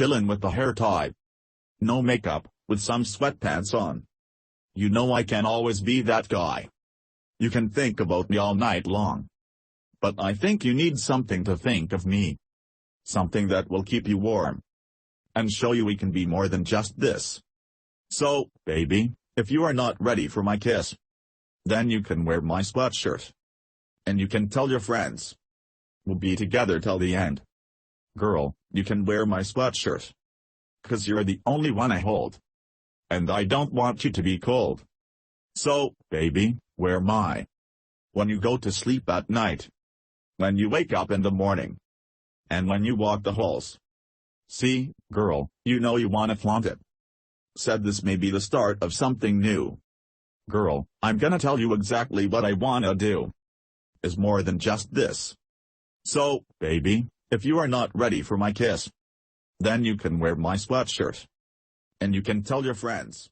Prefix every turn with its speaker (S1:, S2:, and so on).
S1: chillin' with the hair tied. No makeup, with some sweatpants on. You know I can always be that guy. You can think about me all night long. But I think you need something to think of me. Something that will keep you warm. And show you we can be more than just this. So, baby, if you are not ready for my kiss, then you can wear my sweatshirt. And you can tell your friends. We'll be together till the end. Girl, you can wear my sweatshirt. 'Cause you're the only one I hold. And I don't want you to be cold. So, baby, wear my. When you go to sleep at night. When you wake up in the morning. And when you walk the halls. See, girl, you know you wanna flaunt it. Said this may be the start of something new. Girl, I'm gonna tell you exactly what I wanna do. Is more than just this. So, baby, if you are not ready for my kiss, then you can wear my sweatshirt. And you can tell your friends.